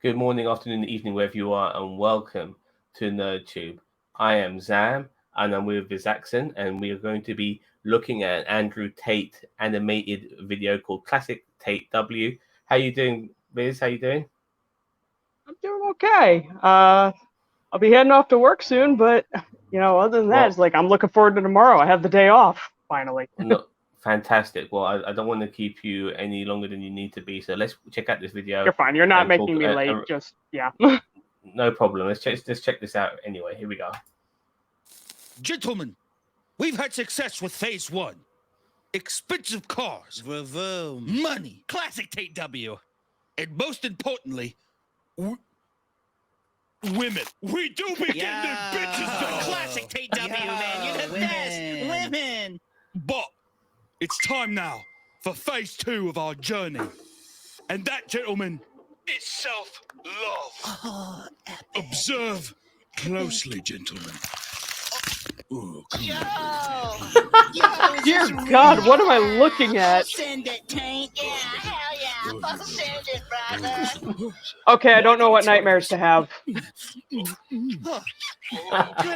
good morning, afternoon, evening, wherever you are, and welcome to NerdTube. I am Zam, and I'm with Vizaxyn, and we are going to be looking at an Andrew Tate animated video called Classic Tate W. How you doing, Viz? How you doing? I'm doing okay. I'll be heading off to work soon, but other than that, it's like I'm looking forward to tomorrow. I have the day off finally. No, fantastic. Well, I don't want to keep you any longer than you need to be, so let's check out this video. You're fine. You're not making me late. Just yeah. No problem. Let's check this out anyway. Here we go. Gentlemen, we've had success with phase 1. Expensive cars, money, classic Tate W, and most importantly, women. We do begin the bitches though. Classic Tate W, man. You're the best. Women. But it's time now for phase 2 of our journey. And that, gentlemen, is self-love. Oh, Observe closely, gentlemen. Oh, Yo, Dear God, what am I looking at? Send it, Tank. Yeah, hell yeah. Send it, brother. Okay, I don't know what nightmares to have. Good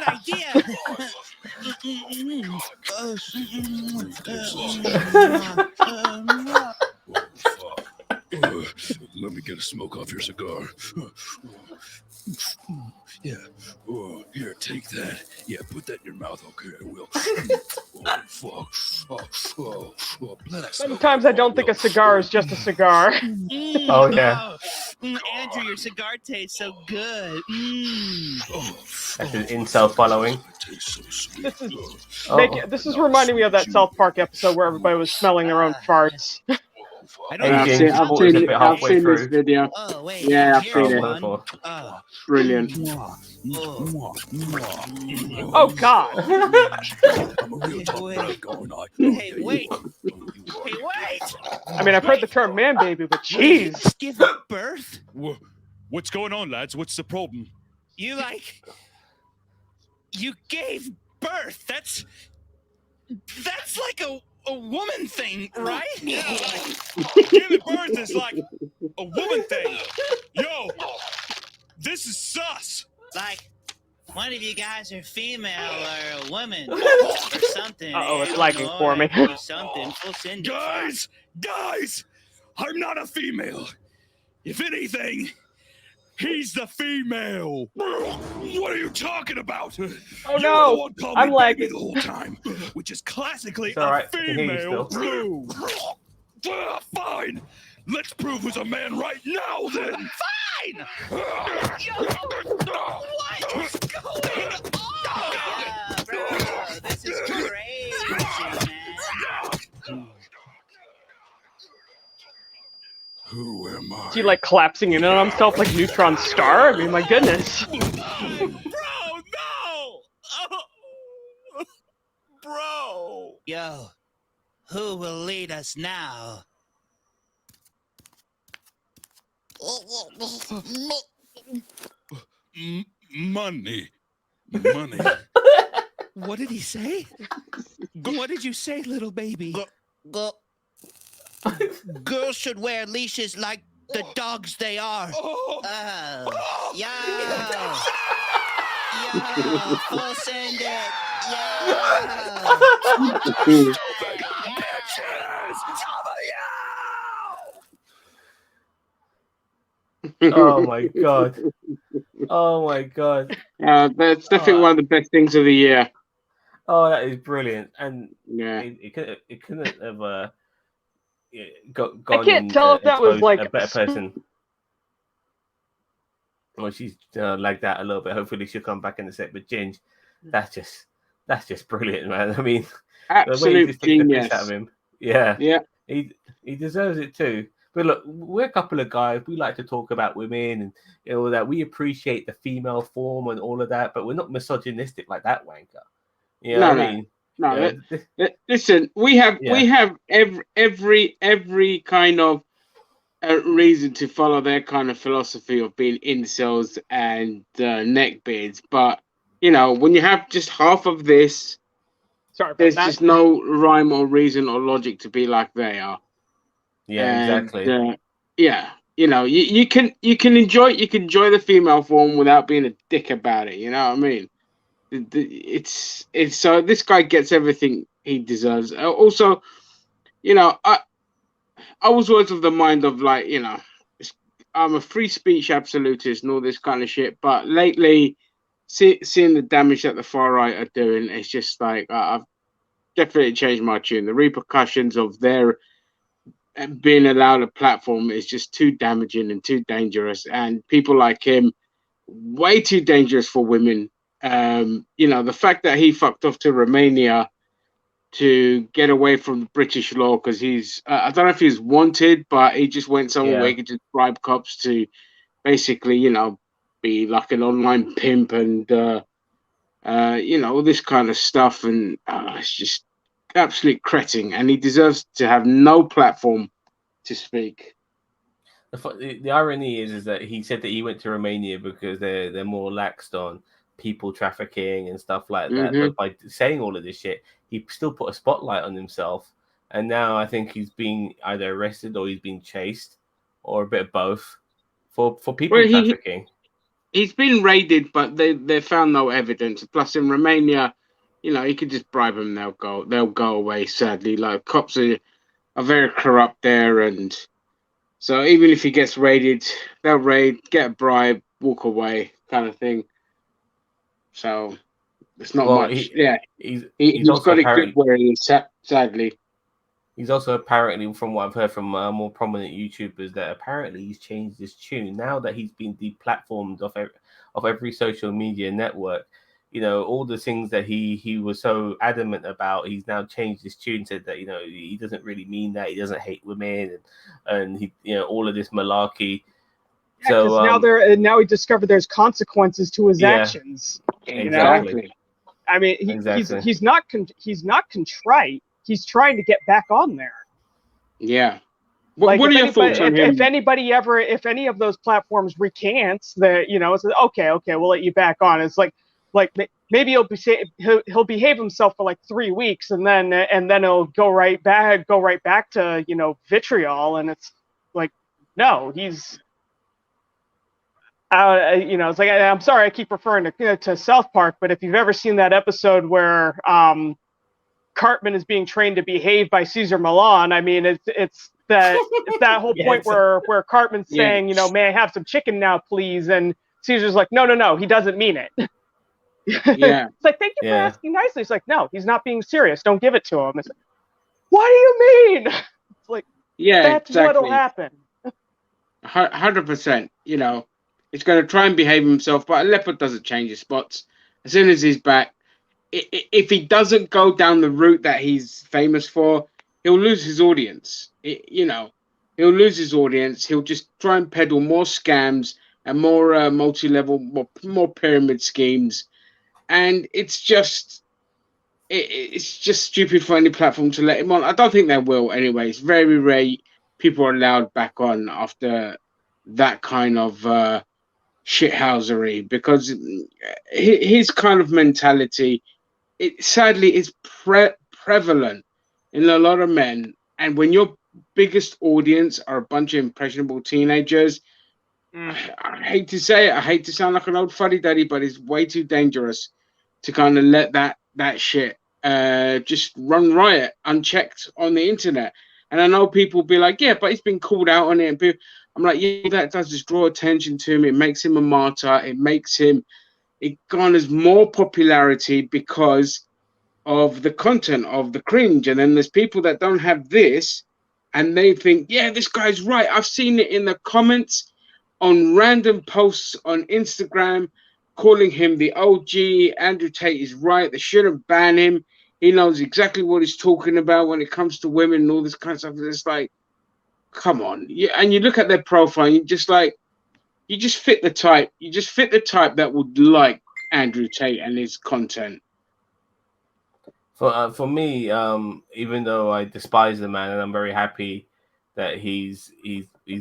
idea. Let me get a smoke off your cigar. Yeah. Oh, here, take that. Yeah, put that in your mouth. Okay, I will. Oh, fuck. Oh, bless. Sometimes I don't think a cigar is just a cigar. Oh, yeah. Andrew, your cigar tastes so good. That's an incel following. This is reminding me of that South Park episode where everybody was smelling their own farts. I've seen this video. Oh, wait. Yeah, I've seen it. Brilliant. Oh, God. Hey, wait. I mean, I've heard the term man baby, but jeez. Give birth? What's going on, lads? What's the problem? You gave birth. That's like a woman thing, right? Yeah, giving birth is like a woman thing. Yo, this is sus. Like, one of you guys are female or a woman or something. Uh-oh, it's lagging for me. Something. We'll send it. Guys, I'm not a female. If anything, he's the female. What are you talking about? Oh no, I'm lagging the whole time, which is classically right. a female move. Fine. Let's prove who's a man right now, then. Fine. What is going on? Yeah, bro, this is crazy, man. Who am I? Is he like collapsing in on himself like Neutron Star? I mean, my goodness. Bro, no! Bro! Yo, who will lead us now? Money. What did he say? What did you say, little baby? Girls should wear leashes like the dogs they are. Yo, full send it. Oh my God. Oh my God. That's definitely one of the best things of the year. Oh, that is brilliant. And Yeah. it couldn't have gone. I can't tell if that was like a better person. Well, she's like that a little bit. Hopefully, she'll come back in a sec. But Ginge, that's just brilliant, man. I mean, Absolute genius. Out of him. Yeah, Yeah. He deserves it too. But look, we're a couple of guys. We like to talk about women and all that. We appreciate the female form and all of that, but we're not misogynistic like that wanker. You know what I mean? No, listen. We have every kind of reason to follow their kind of philosophy of being incels and neckbeards, but when you have just half of this, there's just no rhyme or reason or logic to be like they are. Yeah, exactly. you know, you can enjoy the female form without being a dick about it. You know what I mean? It's so this guy gets everything he deserves. Also, you know, I was always of the mind of like, you know, I'm a free speech absolutist and all this kind of shit. But lately, seeing the damage that the far right are doing, it's just like I've definitely changed my tune. The repercussions of their being allowed a platform is just too damaging and too dangerous. And people like him, way too dangerous for women. You know, the fact that he fucked off to Romania to get away from British law because he's I don't know if he's wanted, but he just went somewhere where he could just bribe cops to basically, you know, be like an online pimp and you know, all this kind of stuff. And it's just absolute cretting, and he deserves to have no platform to speak. The irony is that he said that he went to Romania because they're more laxed on people trafficking and stuff like that. Mm-hmm. But by saying all of this shit, he still put a spotlight on himself. And now I think he's being either arrested or he's being chased, or a bit of both, for people trafficking. He's been raided, but they found no evidence. Plus, in Romania, you know, you could just bribe them; they'll go away. Sadly, like cops are very corrupt there, and so even if he gets raided, they'll raid, get a bribe, walk away, kind of thing. So it's not much. He's got it good where he is. Sadly, he's also apparently, from what I've heard from more prominent YouTubers, that apparently he's changed his tune now that he's been deplatformed of every social media network. You know, all the things that he was so adamant about, he's now changed his tune, said that, you know, he doesn't really mean that, he doesn't hate women, and he, you know, all of this malarkey. Yeah, so now he discovered there's consequences to his actions. Exactly. You know? I mean, he's not contrite. He's trying to get back on there. Yeah. What are your thoughts on him? If any of those platforms recants, that, you know, it's okay, we'll let you back on. It's like maybe he'll behave himself for like 3 weeks, and then he'll go right back to, you know, vitriol, and it's like, no, he's. You know, it's like, I'm sorry, I keep referring to South Park, but if you've ever seen that episode where Cartman is being trained to behave by Caesar Milan, I mean, it's that whole point where Cartman's saying, you know, may I have some chicken now, please? And Caesar's like, no, he doesn't mean it. Yeah. It's like, thank you for asking nicely. It's like, no, he's not being serious. Don't give it to him. It's like, what do you mean? It's like, that's exactly what'll happen. 100%. You know, he's going to try and behave himself, but a leopard doesn't change his spots. As soon as he's back, if he doesn't go down the route that he's famous for, he'll lose his audience. He'll lose his audience. He'll just try and peddle more scams and more multi-level, more pyramid schemes. And it's just stupid for any platform to let him on. I don't think they will anyway. It's very rare people are allowed back on after that kind of shithousery, because his kind of mentality, sadly, is prevalent in a lot of men. And when your biggest audience are a bunch of impressionable teenagers, I hate to say it, I hate to sound like an old fuddy-duddy, but it's way too dangerous to kind of let that shit just run riot unchecked on the internet. And I know people be like, yeah, but he's been called out on it. And people, I'm like, yeah, that does just draw attention to him. It makes him a martyr. It garners more popularity because of the content, of the cringe. And then there's people that don't have this, and they think, yeah, this guy's right. I've seen it in the comments on random posts on Instagram, calling him the OG. Andrew Tate is right. They shouldn't ban him. He knows exactly what he's talking about when it comes to women and all this kind of stuff. It's like, come on. Yeah, and you look at their profile, and you just fit the type. You just fit the type that would like Andrew Tate and his content. For me, even though I despise the man and I'm very happy that he's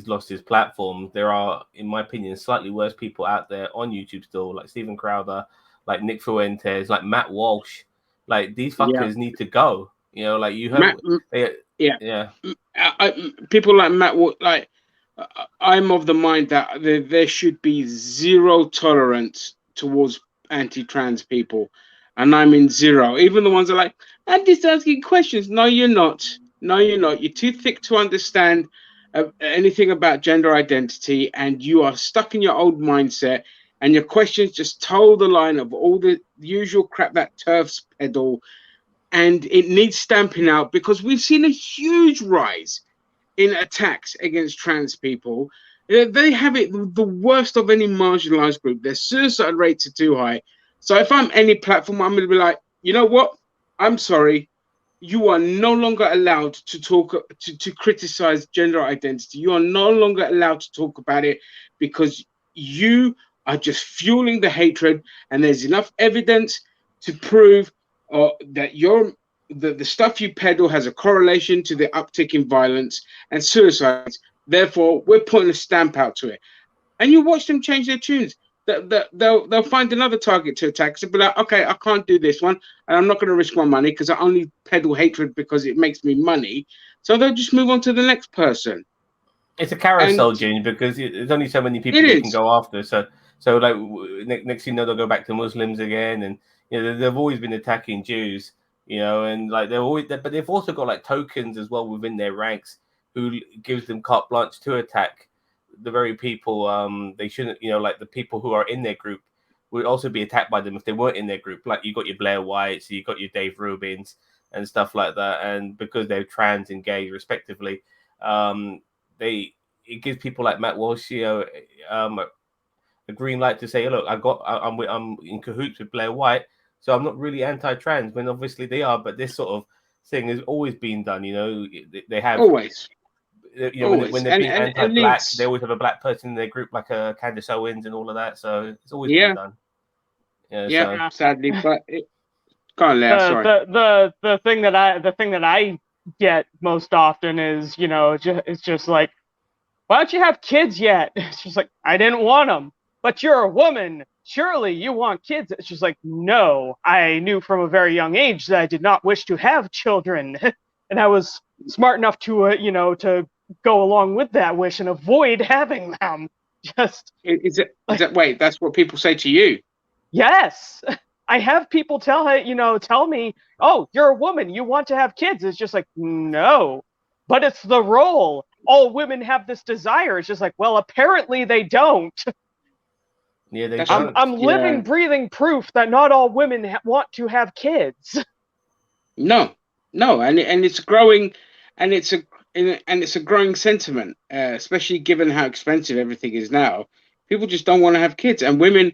lost his platform, there are, in my opinion, slightly worse people out there on YouTube still, like Steven Crowder, like Nick Fuentes, like Matt Walsh. Like, these fuckers need to go. You know, like you heard. People like Matt, like I'm of the mind that there should be zero tolerance towards anti-trans people, and I'm in zero. Even the ones that are like, I'm just asking questions. No, you're not. No, you're not. You're too thick to understand anything about gender identity, and you are stuck in your old mindset. And your questions just toe the line of all the usual crap that TERFs peddle, and it needs stamping out because we've seen a huge rise in attacks against trans people. They have it the worst of any marginalized group. Their suicide rates are too high. So if I'm any platform, I'm going to be like, you know what? I'm sorry. You are no longer allowed to talk to criticize gender identity. You are no longer allowed to talk about it because you are just fueling the hatred, and there's enough evidence to prove that the stuff you peddle has a correlation to the uptick in violence and suicides. Therefore, we're putting a stamp out to it. And you watch them change their tunes. They'll find another target to attack. So be like, okay, I can't do this one, and I'm not going to risk my money because I only peddle hatred because it makes me money. So they'll just move on to the next person. It's a carousel, June, because there's only so many people they can go after. So like next thing you know, they'll go back to Muslims again, and they've always been attacking Jews. And like but they've also got like tokens as well within their ranks who gives them carte blanche to attack the very people they shouldn't, like the people who are in their group would also be attacked by them if they weren't in their group. Like you got your Blair Whites, you got your Dave Rubins and stuff like that, and because they're trans and gay respectively, it gives people like Matt Walsh a green light to say, look, I'm in cahoots with Blair White. So I'm not really anti-trans when obviously they are, but this sort of thing has always been done. They have always. When they're being anti-black, they always have a black person in their group, like Candace Owens and all of that. So it's always been done. Sadly, but can't let. Sorry. The thing that I get most often is it's just like, why don't you have kids yet? She's like, I didn't want them, but you're a woman. Surely you want kids. It's just like, no, I knew from a very young age that I did not wish to have children. And I was smart enough to, to go along with that wish and avoid having them. Wait, that's what people say to you? Yes. I have people tell me, oh, you're a woman, you want to have kids. It's just like, no, but it's the role. All women have this desire. It's just like, well, apparently they don't. Yeah, I'm living, breathing proof that not all women want to have kids. No, and it's growing, and it's a growing sentiment, especially given how expensive everything is now. People just don't want to have kids, and women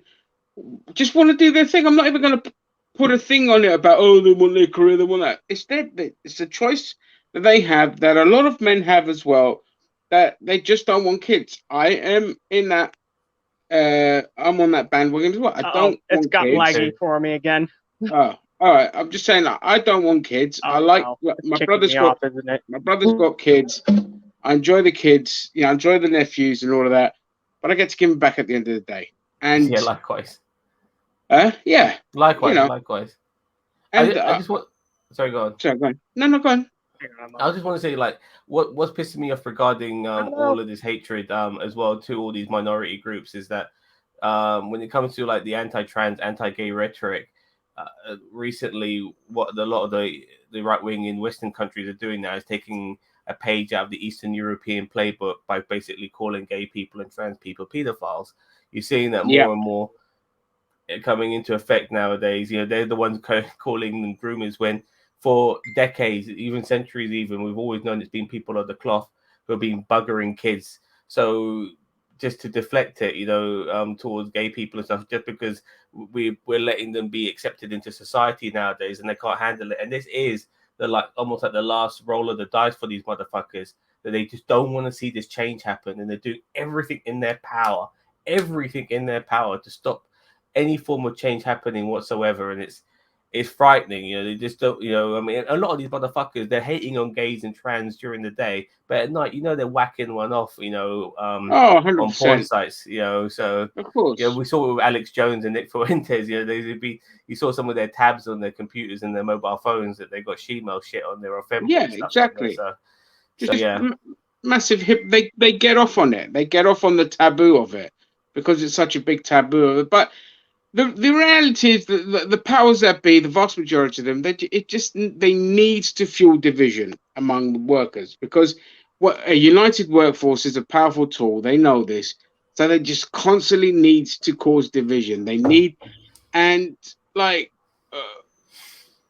just want to do their thing. I'm not even going to put a thing on it about they want their career, they want that. It's a choice that they have, that a lot of men have as well, that they just don't want kids. I am in that. I'm on that bandwagon as well. I don't. It's got laggy for me again. Oh, all right. I'm just saying that I don't want kids. I like my brother's got. My brother's got kids. I enjoy the kids. I enjoy the nephews and all of that. But I get to give them back at the end of the day. And likewise. Yeah. Likewise. Likewise. And I just want. Sorry, go on. Sorry, go on. No, go on. I just want to say, like, what's pissing me off regarding all of this hatred as well to all these minority groups is that when it comes to like the anti-trans, anti-gay rhetoric, recently what a lot of the right wing in Western countries are doing now is taking a page out of the Eastern European playbook by basically calling gay people and trans people pedophiles. You're seeing that more and more coming into effect nowadays. They're the ones calling them groomers when for decades, even centuries, we've always known it's been people of the cloth who have been buggering kids. So just to deflect it, towards gay people and stuff, just because we're letting them be accepted into society nowadays and they can't handle it. And this is almost like the last roll of the dice for these motherfuckers, that they just don't want to see this change happen, and they do everything in their power to stop any form of change happening whatsoever. And it's frightening, they just don't, I mean, a lot of these motherfuckers, they're hating on gays and trans during the day, but at night, they're whacking one off, 100%. On porn sites, so of course, we saw it with Alex Jones and Nick Fuentes, you saw some of their tabs on their computers and their mobile phones that they got shemale shit on there or femme. Yeah, exactly. So yeah. massive hip. They get off on it. They get off on the taboo of it because it's such a big taboo of it. But the reality is that the powers that be, the vast majority of them, they need to fuel division among the workers, because what a united workforce is a powerful tool. They know this, so they just constantly need to cause division. They need, and like,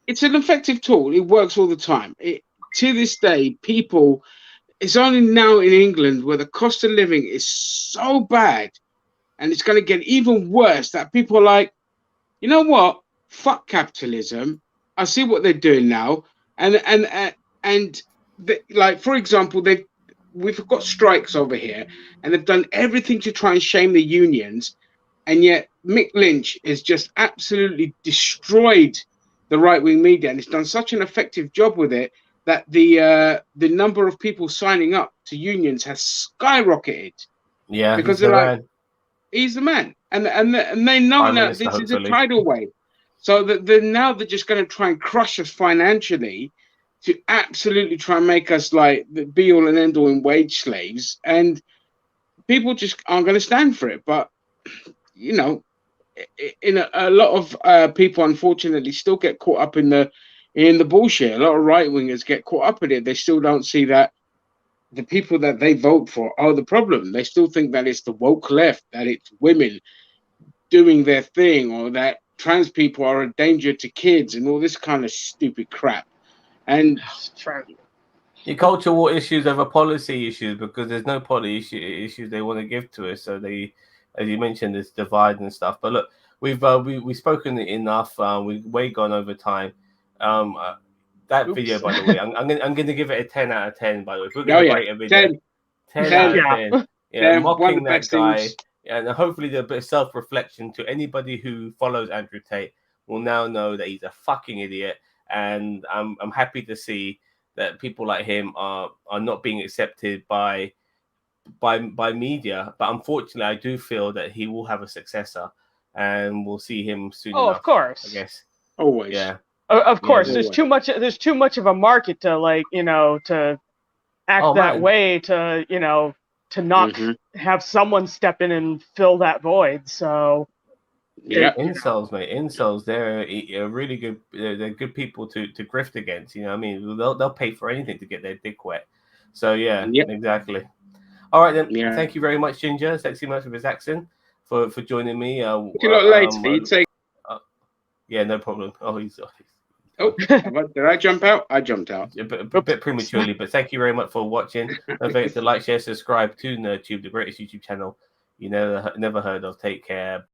it's an effective tool. It works all the time. To this day, people. It's only now in England where the cost of living is so bad, and it's going to get even worse, that people are like, you know what? Fuck capitalism. I see what they're doing now, like, for example, we've got strikes over here, and they've done everything to try and shame the unions, and yet Mick Lynch has just absolutely destroyed the right-wing media, and it's done such an effective job with it that the number of people signing up to unions has skyrocketed. Yeah, because they're like, he's the man, and they know now this is a tidal wave, so that they're just going to try and crush us financially, to absolutely try and make us like the be all and end all in wage slaves, and people just aren't going to stand for it. But you know, in a lot of people, unfortunately, still get caught up in the bullshit. A lot of right wingers get caught up in it. They still don't see that the people that they vote for are the problem. They still think that it's the woke left, that it's women doing their thing, or that trans people are a danger to kids, and all this kind of stupid crap. And your culture war issues over policy issues, because there's no policy issues they want to give to us. So they, as you mentioned, this divide and stuff. But look, we've spoken enough. We've way gone over time. That video, by the way, I'm gonna give it a 10 out of 10. By the way, if we're gonna rate a video, 10 out of 10. Yeah, mocking that guy, things. And hopefully there's a bit of self-reflection to anybody who follows Andrew Tate will now know that he's a fucking idiot. And I'm happy to see that people like him are not being accepted by media. But unfortunately, I do feel that he will have a successor, and we'll see him soon. Oh, enough, of course. I guess. Always. Yeah. Of course, there's too much of a market to, like, to act that way, to not have someone step in and fill that void. So yeah, incels, mate. Incels, they're really good. They're good people to grift against. You know what I mean? They'll pay for anything to get their dick wet. So yeah, exactly. All right then. Yeah. Thank you very much, Ginger. Sexy much for Vizaxyn for joining me. You're not late. You take. Yeah, no problem. Oh, did I jump out? I jumped out. A bit prematurely, but thank you very much for watching. Don't forget to like, share, subscribe to NerdTube, the greatest YouTube channel you never heard of. Take care.